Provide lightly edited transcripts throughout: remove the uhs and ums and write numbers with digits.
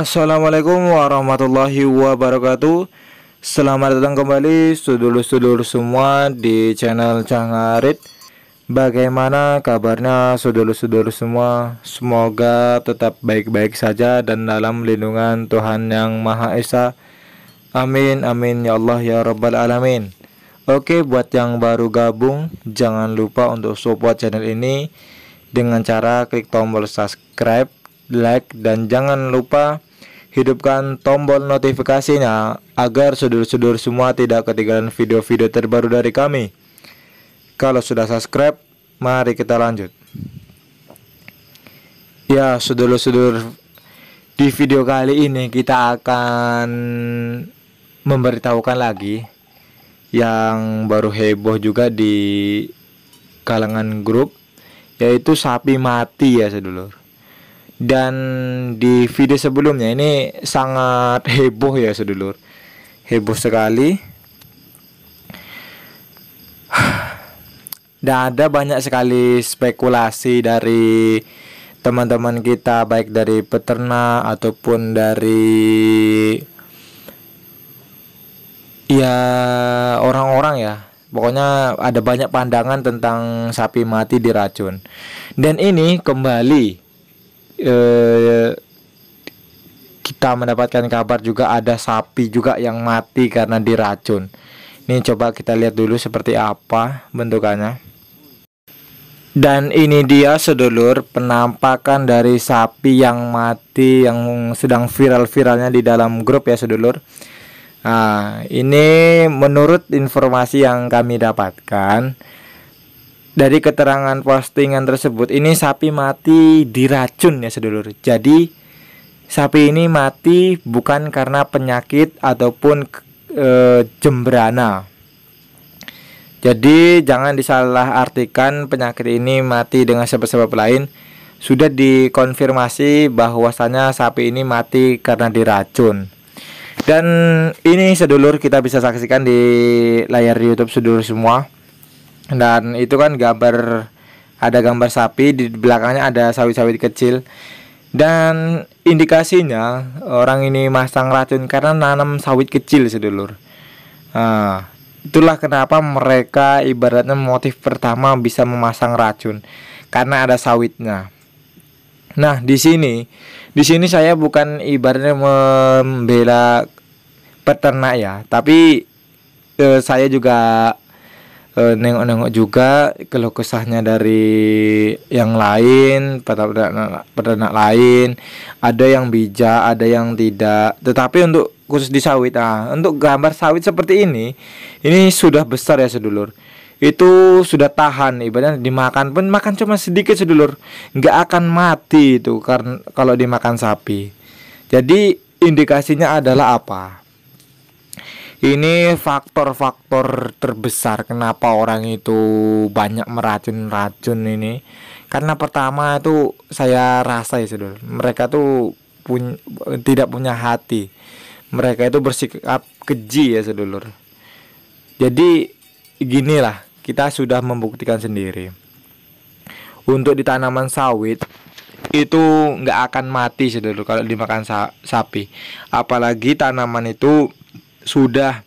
Assalamualaikum warahmatullahi wabarakatuh. Selamat datang kembali sedulur-sedulur semua di channel Cangarit. Bagaimana kabarnya sedulur-sedulur semua? Semoga tetap baik-baik saja dan dalam lindungan Tuhan Yang Maha Esa. Amin amin ya Allah ya Rabbal Alamin. Oke, buat yang baru gabung, jangan lupa untuk support channel ini dengan cara klik tombol subscribe, like, dan jangan lupa hidupkan tombol notifikasinya agar saudara-saudara semua tidak ketinggalan video-video terbaru dari kami. Kalau sudah subscribe, mari kita lanjut. Ya, saudara-saudara, di video kali ini kita akan memberitahukan lagi yang baru heboh juga di kalangan grup, yaitu sapi mati ya sedulur. Dan di video sebelumnya ini sangat heboh ya sedulur, heboh sekali. Dan ada banyak sekali spekulasi dari teman-teman kita, baik dari peternak ataupun dari ya orang-orang ya. Pokoknya ada banyak pandangan tentang sapi mati diracun. Dan ini kembali kita mendapatkan kabar juga ada sapi juga yang mati karena diracun. Ini coba kita lihat dulu seperti apa bentukannya. Dan ini dia sedulur penampakan dari sapi yang mati yang sedang viral-viralnya di dalam grup ya sedulur. Nah, ini menurut informasi yang kami dapatkan dari keterangan postingan tersebut, ini sapi mati diracun ya sedulur. Jadi sapi ini mati bukan karena penyakit ataupun jembrana. Jadi jangan disalahartikan penyakit ini mati dengan sebab-sebab lain. Sudah dikonfirmasi bahwasanya sapi ini mati karena diracun. Dan ini sedulur kita bisa saksikan di layar YouTube sedulur semua. Dan itu kan ada gambar sapi, di belakangnya ada sawit-sawit kecil. Dan indikasinya orang ini masang racun karena nanam sawit kecil sedulur. Nah, itulah kenapa mereka ibaratnya motif pertama bisa memasang racun, karena ada sawitnya. Nah, di sini saya bukan ibaratnya membela peternak ya, tapi saya juga nengok-nengok juga keluh kesahnya dari yang lain, peternak lain. Ada yang bijak, ada yang tidak. Tetapi untuk khusus di sawit, untuk gambar sawit seperti ini sudah besar ya sedulur. Itu sudah tahan, ibaratnya dimakan pun makan cuma sedikit sedulur, nggak akan mati itu karena kalau dimakan sapi. Jadi indikasinya adalah apa? Ini faktor-faktor terbesar kenapa orang itu banyak meracun ini. Karena pertama itu saya rasa ya sedulur, mereka tuh tidak punya hati. Mereka itu bersikap keji ya sedulur. Jadi ginilah, kita sudah membuktikan sendiri. Untuk di tanaman sawit itu nggak akan mati sedulur kalau dimakan sapi. Apalagi tanaman itu sudah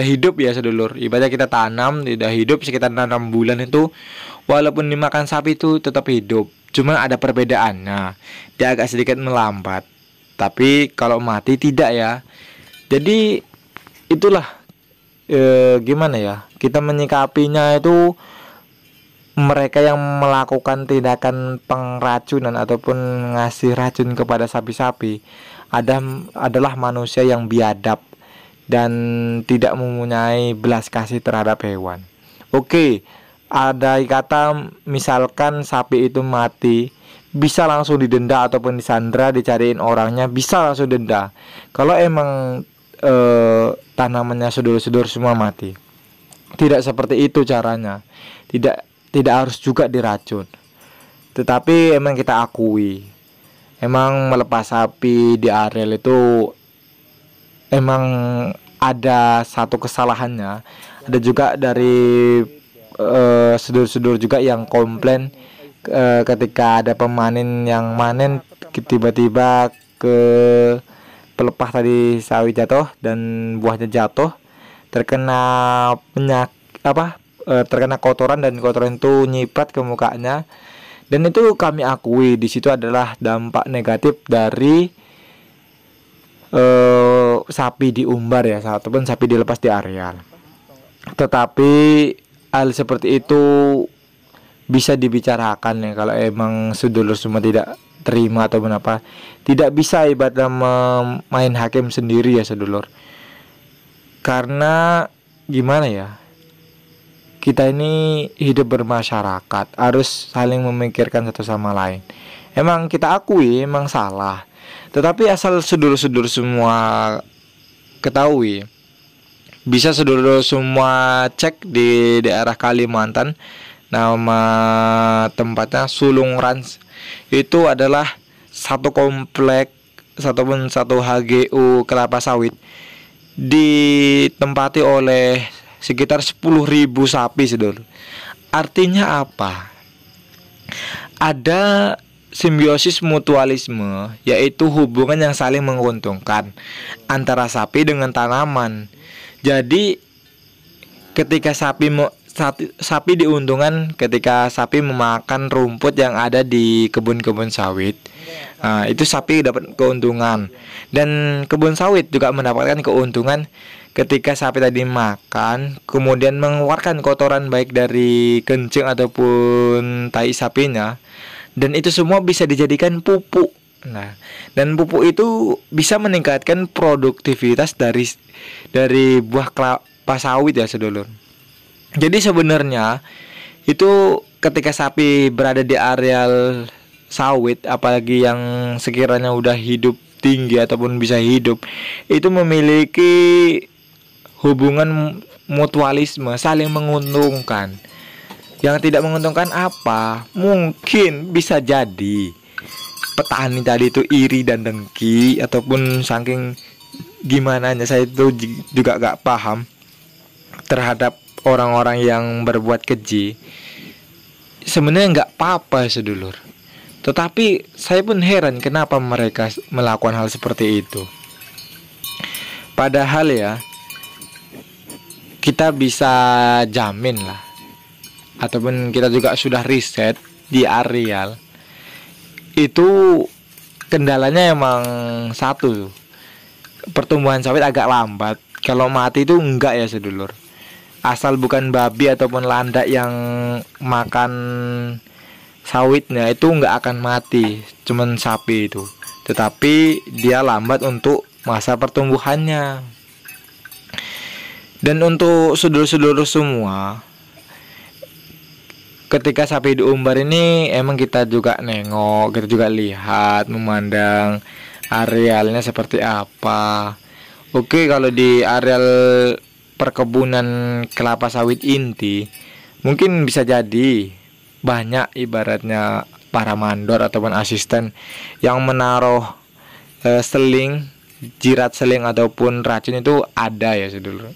hidup ya sedulur. Ibaratnya kita tanam sudah hidup sekitar 6 bulan, itu walaupun dimakan sapi itu tetap hidup. Cuma ada perbedaan. Nah, dia agak sedikit melambat. Tapi kalau mati tidak ya. Jadi itulah gimana ya, kita menyikapinya itu mereka yang melakukan tindakan pengracunan ataupun ngasih racun kepada sapi-sapi adalah manusia yang biadab dan tidak mempunyai belas kasih terhadap hewan. Oke, ada kata misalkan sapi itu mati, bisa langsung didenda ataupun disandra, dicariin orangnya, bisa langsung denda. Kalau emang tanamannya sedulur-sedulur semua mati, tidak seperti itu caranya. Tidak harus juga diracun. Tetapi emang kita akui, emang melepas sapi di areal itu emang ada satu kesalahannya. Ada juga dari sedulur-sedulur juga yang komplain ketika ada pemanen yang manen tiba-tiba ke pelepah tadi sawit jatuh dan buahnya jatuh, terkena terkena kotoran dan kotoran itu nyiprat ke mukanya. Dan itu kami akui di situ adalah dampak negatif dari sapi diumbar ya, ataupun sapi dilepas di areal. Tetapi hal seperti itu bisa dibicarakan ya, kalau emang sedulur semua tidak terima ataupun apa. Tidak bisa ibaratnya main hakim sendiri ya sedulur. Karena gimana ya, kita ini hidup bermasyarakat, harus saling memikirkan satu sama lain. Emang kita akui emang salah, tetapi asal sedulur-sedulur semua ketahui, bisa sedulur semua cek di daerah Kalimantan, nama tempatnya Sulung Rans. Itu adalah satu komplek ataupun satu HGU kelapa sawit ditempati oleh sekitar 10.000 sapi sedulur. Artinya apa? Ada simbiosis mutualisme, yaitu hubungan yang saling menguntungkan antara sapi dengan tanaman. Jadi ketika sapi diuntungkan ketika sapi memakan rumput yang ada di kebun-kebun sawit. Nah, itu sapi dapat keuntungan, dan kebun sawit juga mendapatkan keuntungan ketika sapi tadi makan kemudian mengeluarkan kotoran baik dari kencing ataupun tai sapinya, dan itu semua bisa dijadikan pupuk. Nah, dan pupuk itu bisa meningkatkan produktivitas dari buah kelapa sawit ya sedulur. Jadi sebenarnya itu ketika sapi berada di areal sawit, apalagi yang sekiranya udah hidup tinggi ataupun bisa hidup, itu memiliki hubungan mutualisme, saling menguntungkan. Yang tidak menguntungkan apa? Mungkin bisa jadi petani tadi itu iri dan dengki, ataupun saking gimana nya, saya itu juga gak paham terhadap orang-orang yang berbuat keji. Sebenarnya nggak apa-apa sedulur, tetapi saya pun heran kenapa mereka melakukan hal seperti itu. Padahal ya, kita bisa jamin lah, ataupun kita juga sudah riset di areal itu, kendalanya emang satu, pertumbuhan sawit agak lambat. Kalau mati itu enggak ya sedulur. Asal bukan babi ataupun landak yang makan sawitnya, itu nggak akan mati, cuman sapi itu. Tetapi dia lambat untuk masa pertumbuhannya. Dan untuk sedulur-sedulur semua, ketika sapi diumbar ini emang kita juga nengok, kita juga lihat, memandang arealnya seperti apa. Oke, kalau di areal perkebunan kelapa sawit inti, mungkin bisa jadi banyak ibaratnya para mandor ataupun asisten yang menaruh seling, jirat seling ataupun racun itu ada ya sedulur.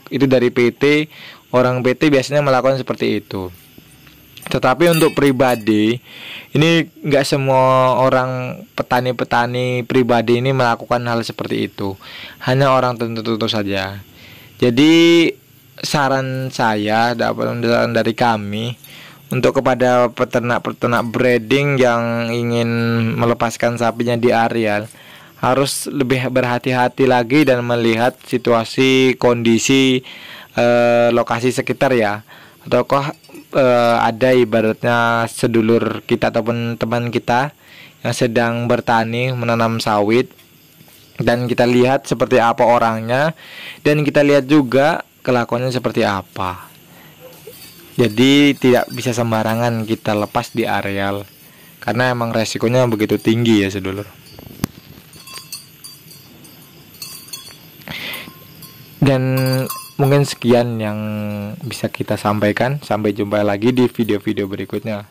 Itu dari PT, orang PT biasanya melakukan seperti itu. Tetapi untuk pribadi, ini nggak semua orang petani-petani pribadi ini melakukan hal seperti itu. Hanya orang tertentu saja. Jadi saran saya dari kami untuk kepada peternak-peternak breeding yang ingin melepaskan sapinya di areal, harus lebih berhati-hati lagi dan melihat situasi kondisi lokasi sekitar ya. Ataukah ada ibaratnya sedulur kita ataupun teman kita yang sedang bertani menanam sawit, dan kita lihat seperti apa orangnya, dan kita lihat juga kelakuannya seperti apa. Jadi tidak bisa sembarangan kita lepas di areal, karena emang resikonya begitu tinggi ya sedulur. Dan mungkin sekian yang bisa kita sampaikan. Sampai jumpa lagi di video-video berikutnya.